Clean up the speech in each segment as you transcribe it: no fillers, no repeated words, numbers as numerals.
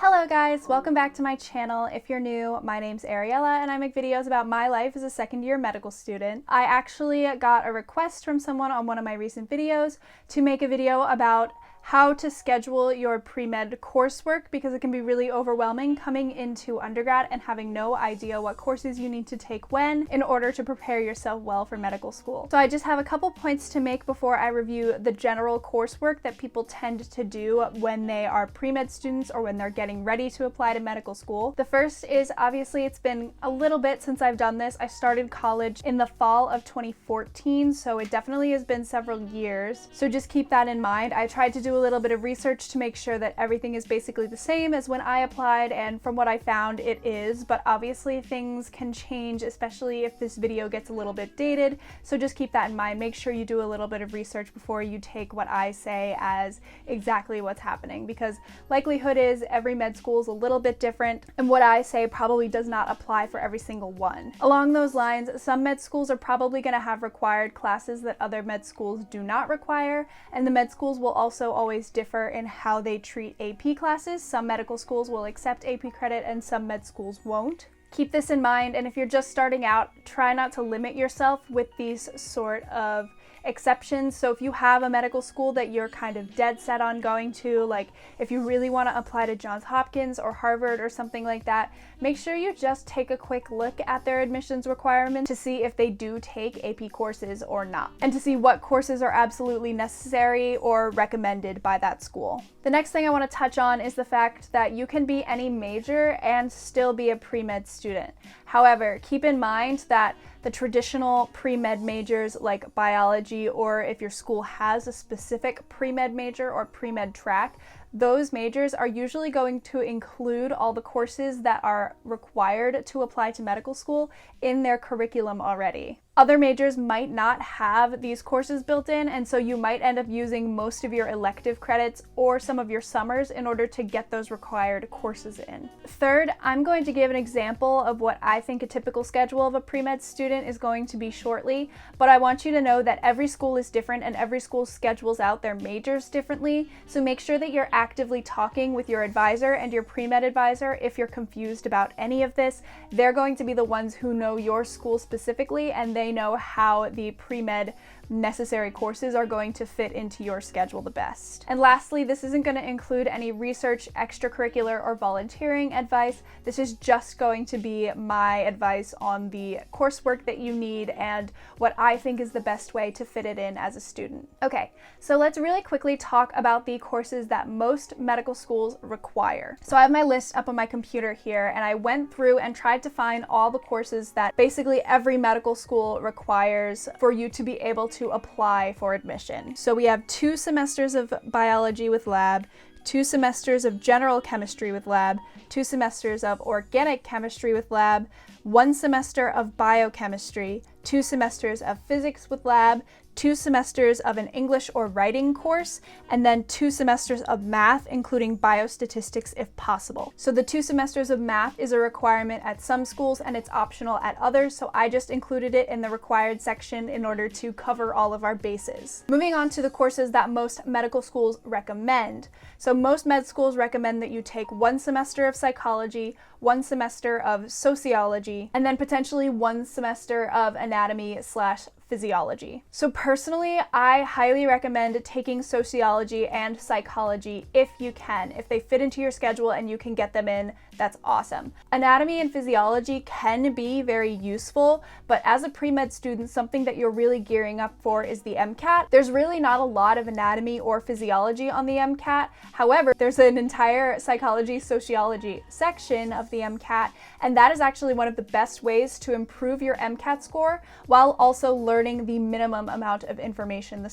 Hello guys, welcome back to my channel. If you're new, my name's Ariella and I make videos about my life as a second-year medical student. I actually got a request from someone on one of my recent videos to make a video about how to schedule your pre-med coursework because it can be really overwhelming coming into undergrad and having no idea what courses you need to take when in order to prepare yourself well for medical school. So I just have a couple points to make before I review the general coursework that people tend to do when they are pre-med students or when they're getting ready to apply to medical school. The first is, obviously it's been a little bit since I've done this. I started college in the fall of 2014, so it definitely has been several years. So just keep that in mind. I tried to do a little bit of research to make sure that everything is basically the same as when I applied, and from what I found it is, but obviously things can change, especially if this video gets a little bit dated, so just keep that in mind. Make sure you do a little bit of research before you take what I say as exactly what's happening, because likelihood is every med school is a little bit different, and what I say probably does not apply for every single one. Along those lines, some med schools are probably going to have required classes that other med schools do not require, and the med schools will also always differ in how they treat AP classes. Some medical schools will accept AP credit and some med schools won't. Keep this in mind, and if you're just starting out, try not to limit yourself with these sort of exceptions. So if you have a medical school that you're kind of dead set on going to, like if you really want to apply to Johns Hopkins or Harvard or something like that, make sure you just take a quick look at their admissions requirements to see if they do take AP courses or not, and to see what courses are absolutely necessary or recommended by that school. The next thing I want to touch on is the fact that you can be any major and still be a pre-med student. However, keep in mind that the traditional pre-med majors like biology, or if your school has a specific pre-med major or pre-med track, those majors are usually going to include all the courses that are required to apply to medical school in their curriculum already. Other majors might not have these courses built in, and so you might end up using most of your elective credits or some of your summers in order to get those required courses in. Third, I'm going to give an example of what I think a typical schedule of a pre-med student is going to be shortly, but I want you to know that every school is different and every school schedules out their majors differently, so make sure that you're actively talking with your advisor and your pre-med advisor if you're confused about any of this. They're going to be the ones who know your school specifically, and they know how the pre-med necessary courses are going to fit into your schedule the best. And lastly, this isn't going to include any research, extracurricular, or volunteering advice. This is just going to be my advice on the coursework that you need and what I think is the best way to fit it in as a student. Okay, so let's really quickly talk about the courses that most medical schools require. So I have my list up on my computer here, and I went through and tried to find all the courses that basically every medical school requires for you to be able to apply for admission. So we have 2 semesters of biology with lab, 2 semesters of general chemistry with lab, 2 semesters of organic chemistry with lab, 1 semester of biochemistry, 2 semesters of physics with lab, 2 semesters of an English or writing course, and then 2 semesters of math, including biostatistics if possible. So the 2 semesters of math is a requirement at some schools and it's optional at others, so I just included it in the required section in order to cover all of our bases. Moving on to the courses that most medical schools recommend. So most med schools recommend that you take 1 semester of psychology, 1 semester of sociology, and then potentially 1 semester of anatomy/physiology. So personally, I highly recommend taking sociology and psychology if you can. If they fit into your schedule and you can get them in, that's awesome. Anatomy and physiology can be very useful, but as a pre-med student, something that you're really gearing up for is the MCAT. There's really not a lot of anatomy or physiology on the MCAT. However, there's an entire psychology, sociology section of the MCAT, and that is actually one of the best ways to improve your MCAT score while also learning the minimum amount of information. The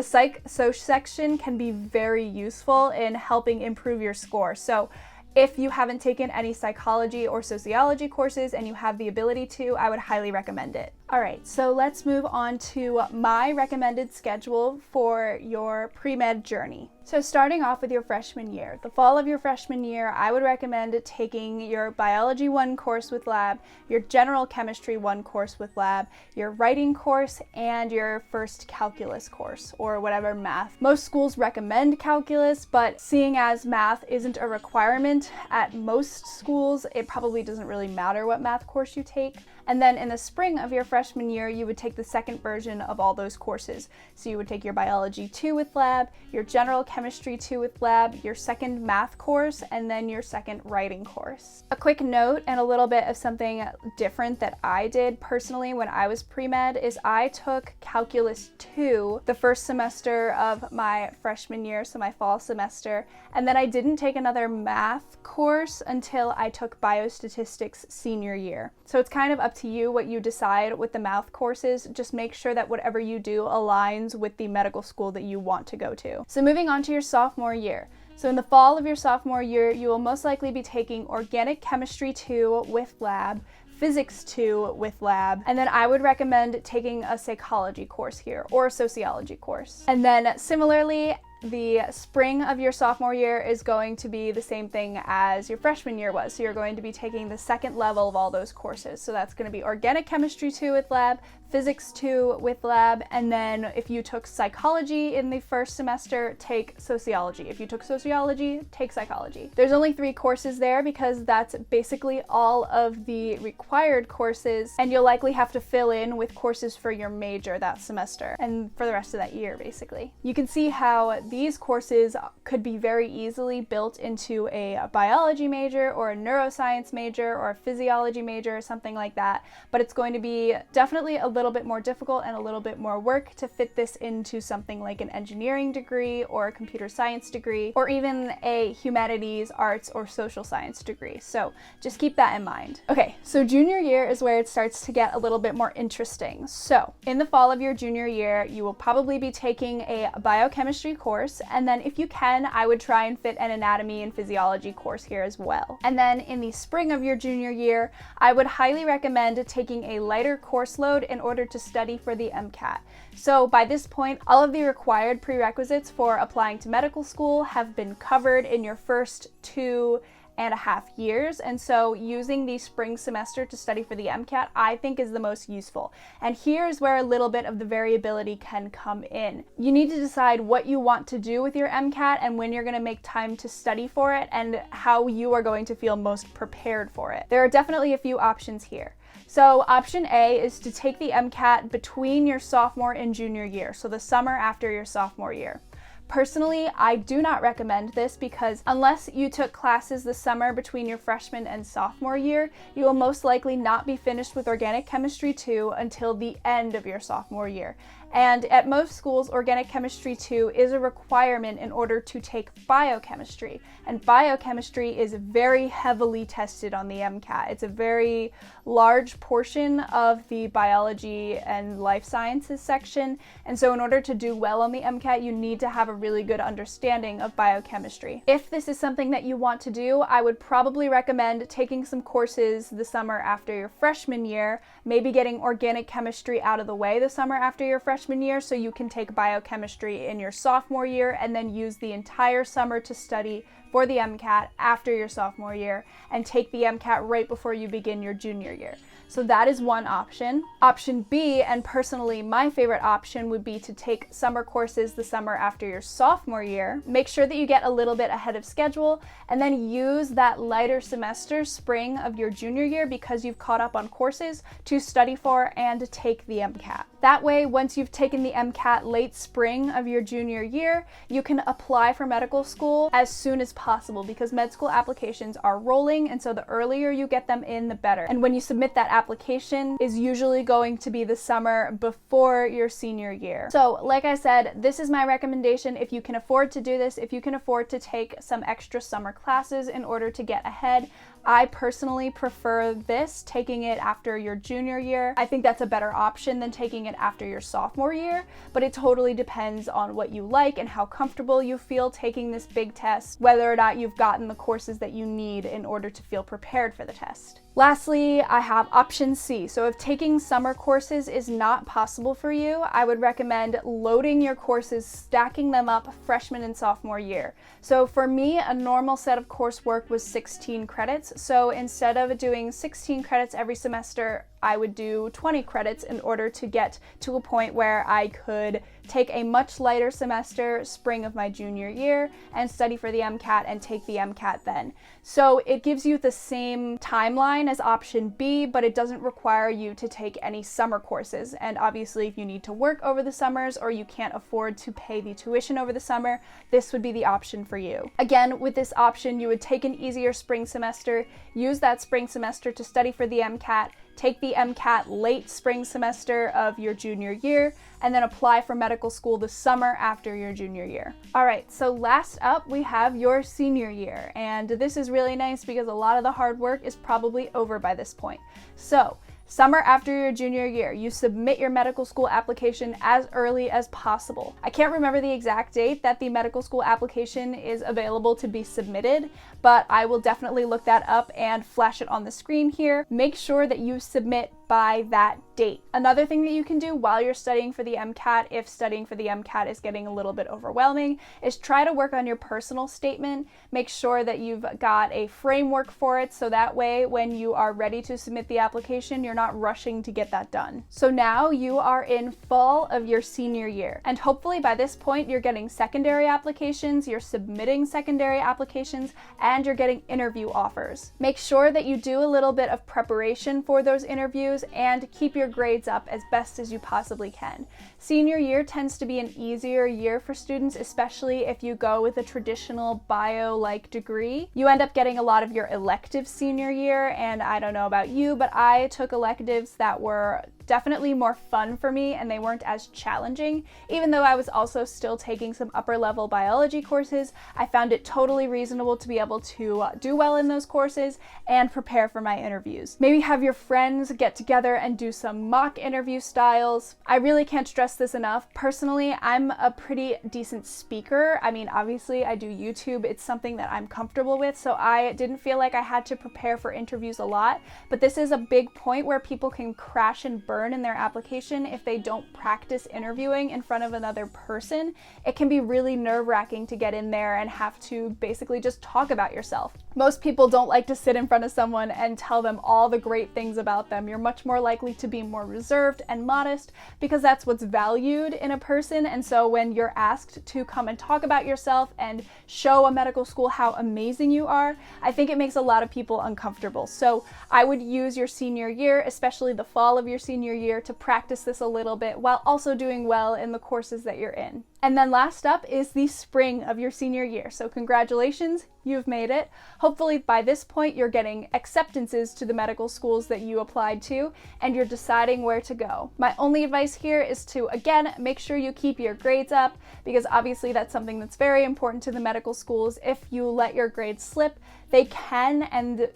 psych-soc section can be very useful in helping improve your score. So If you haven't taken any psychology or sociology courses and you have the ability to, I would highly recommend it. All right, so let's move on to my recommended schedule for your pre-med journey. So starting off with your freshman year, the fall of your freshman year, I would recommend taking your Biology 1 course with lab, your General Chemistry 1 course with lab, your writing course, and your first calculus course, or whatever math. Most schools recommend calculus, but seeing as math isn't a requirement at most schools, it probably doesn't really matter what math course you take. And then in the spring of your freshman year, you would take the second version of all those courses. So you would take your Biology 2 with lab, your General Chemistry 2 with lab, your second math course, and then your second writing course. A quick note and a little bit of something different that I did personally when I was pre-med is I took Calculus 2 the first semester of my freshman year, so my fall semester, and then I didn't take another math course until I took Biostatistics senior year. So it's kind of up to you what you decide with the math courses. Just make sure that whatever you do aligns with the medical school that you want to go to. So moving on to your sophomore year. So in the fall of your sophomore year, you will most likely be taking Organic Chemistry 2 with lab, Physics 2 with lab, and then I would recommend taking a psychology course here or a sociology course. And then similarly, the spring of your sophomore year is going to be the same thing as your freshman year was. So you're going to be taking the second level of all those courses. So that's going to be Organic Chemistry 2 with lab, Physics 2 with lab, and then if you took psychology in the first semester, take sociology. If you took sociology, take psychology. There's only 3 courses there because that's basically all of the required courses, and you'll likely have to fill in with courses for your major that semester and for the rest of that year, basically. You can see how these courses could be very easily built into a biology major or a neuroscience major or a physiology major or something like that, but it's going to be definitely a little bit more difficult and a little bit more work to fit this into something like an engineering degree or a computer science degree or even a humanities, arts, or social science degree. So just keep that in mind. Okay, so junior year is where it starts to get a little bit more interesting. So in the fall of your junior year, you will probably be taking a biochemistry course, and then if you can, I would try and fit an anatomy and physiology course here as well. And then in the spring of your junior year, I would highly recommend taking a lighter course load in order to study for the MCAT. So by this point, all of the required prerequisites for applying to medical school have been covered in your first 2.5 years, and so using the spring semester to study for the MCAT I think is the most useful. And here's where a little bit of the variability can come in. You need to decide what you want to do with your MCAT and when you're going to make time to study for it and how you are going to feel most prepared for it. There are definitely a few options here. So option A is to take the MCAT between your sophomore and junior year, so the summer after your sophomore year. Personally, I do not recommend this because unless you took classes the summer between your freshman and sophomore year, you will most likely not be finished with Organic Chemistry 2 until the end of your sophomore year. And at most schools, Organic Chemistry 2 is a requirement in order to take biochemistry. And biochemistry is very heavily tested on the MCAT. It's a very large portion of the biology and life sciences section. And so in order to do well on the MCAT, you need to have a really good understanding of biochemistry. If this is something that you want to do, I would probably recommend taking some courses the summer after your freshman year, maybe getting organic chemistry out of the way the summer after your freshman year so you can take biochemistry in your sophomore year and then use the entire summer to study for the MCAT after your sophomore year and take the MCAT right before you begin your junior year. So that is one option. Option B, and personally my favorite option, would be to take summer courses the summer after your sophomore year. Make sure that you get a little bit ahead of schedule and then use that lighter semester, spring of your junior year, because you've caught up on courses, to study for and take the MCAT. That way, once you've taken the MCAT late spring of your junior year, you can apply for medical school as soon as possible because med school applications are rolling, and so the earlier you get them in, the better. And when you submit that application is usually going to be the summer before your senior year. So like I said, this is my recommendation. If you can afford to do this, if you can afford to take some extra summer classes in order to get ahead, I personally prefer this, taking it after your junior year. I think that's a better option than taking it after your sophomore year, but it totally depends on what you like and how comfortable you feel taking this big test, whether or not you've gotten the courses that you need in order to feel prepared for the test. Lastly, I have option C. So if taking summer courses is not possible for you, I would recommend loading your courses, stacking them up freshman and sophomore year. So for me, a normal set of coursework was 16 credits. So instead of doing 16 credits every semester, I would do 20 credits in order to get to a point where I could take a much lighter semester, spring of my junior year, and study for the MCAT and take the MCAT then. So it gives you the same timeline as option B, but it doesn't require you to take any summer courses. And obviously, if you need to work over the summers or you can't afford to pay the tuition over the summer, this would be the option for you. Again, with this option, you would take an easier spring semester, use that spring semester to study for the MCAT, take the MCAT late spring semester of your junior year, and then apply for medical school the summer after your junior year. All right, so last up we have your senior year, and this is really nice because a lot of the hard work is probably over by this point. So, summer after your junior year, you submit your medical school application as early as possible. I can't remember the exact date that the medical school application is available to be submitted, but I will definitely look that up and flash it on the screen here. Make sure that you submit by that date. Another thing that you can do while you're studying for the MCAT, if studying for the MCAT is getting a little bit overwhelming, is try to work on your personal statement. Make sure that you've got a framework for it, so that way when you are ready to submit the application, you're not rushing to get that done. So now you are in fall of your senior year, and hopefully by this point you're getting secondary applications, you're submitting secondary applications, and you're getting interview offers. Make sure that you do a little bit of preparation for those interviews and keep your grades up as best as you possibly can. Senior year tends to be an easier year for students, especially if you go with a traditional bio-like degree. You end up getting a lot of your electives senior year, and I don't know about you, but I took electives that were definitely more fun for me and they weren't as challenging. Even though I was also still taking some upper level biology courses, I found it totally reasonable to be able to do well in those courses and prepare for my interviews. Maybe have your friends get together and do some mock interview styles. I really can't stress this enough. Personally, I'm a pretty decent speaker. I mean, obviously I do YouTube. It's something that I'm comfortable with, so I didn't feel like I had to prepare for interviews a lot, but this is a big point where people can crash and burn in their application if they don't practice interviewing in front of another person. It can be really nerve-wracking to get in there and have to basically just talk about yourself. Most people don't like to sit in front of someone and tell them all the great things about them. You're much more likely to be more reserved and modest because that's what's valued in a person. And so when you're asked to come and talk about yourself and show a medical school how amazing you are, I think it makes a lot of people uncomfortable. So I would use your senior year, especially the fall of your senior year, to practice this a little bit while also doing well in the courses that you're in. And then last up is the spring of your senior year. So congratulations, you've made it. Hopefully by this point you're getting acceptances to the medical schools that you applied to and you're deciding where to go. My only advice here is to, again, make sure you keep your grades up because obviously that's something that's very important to the medical schools. If you let your grades slip, they can, and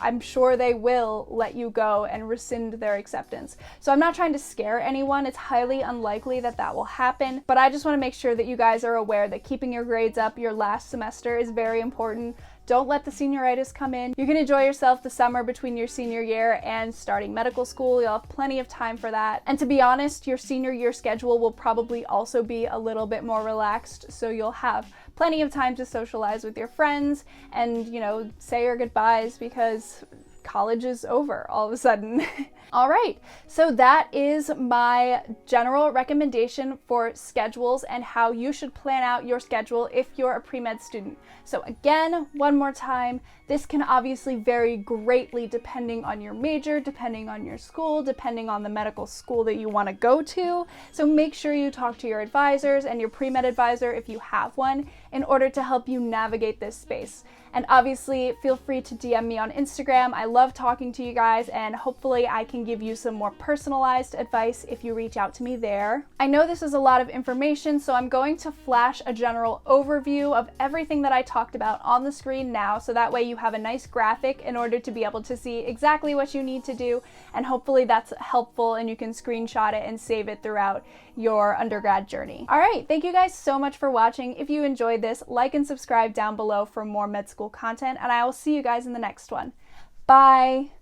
I'm sure they will, let you go and rescind their acceptance. So I'm not trying to scare anyone. It's highly unlikely that that will happen, but I just want to make sure that you guys are aware that keeping your grades up your last semester is very important. Don't let the senioritis come in. You can enjoy yourself the summer between your senior year and starting medical school. You'll have plenty of time for that. And to be honest, your senior year schedule will probably also be a little bit more relaxed, so you'll have plenty of time to socialize with your friends and, you know, say your goodbyes because college is over all of a sudden. All right, so that is my general recommendation for schedules and how you should plan out your schedule if you're a pre-med student. So again, one more time, this can obviously vary greatly depending on your major, depending on your school, depending on the medical school that you want to go to. So make sure you talk to your advisors and your pre-med advisor if you have one in order to help you navigate this space. And obviously, feel free to DM me on Instagram. I love talking to you guys, and hopefully I can give you some more personalized advice if you reach out to me there. I know this is a lot of information, so I'm going to flash a general overview of everything that I talked about on the screen now, so that way you have a nice graphic in order to be able to see exactly what you need to do, and hopefully that's helpful and you can screenshot it and save it throughout your undergrad journey. All right, thank you guys so much for watching. If you enjoyed this, like and subscribe down below for more med school content, and I will see you guys in the next one. Bye!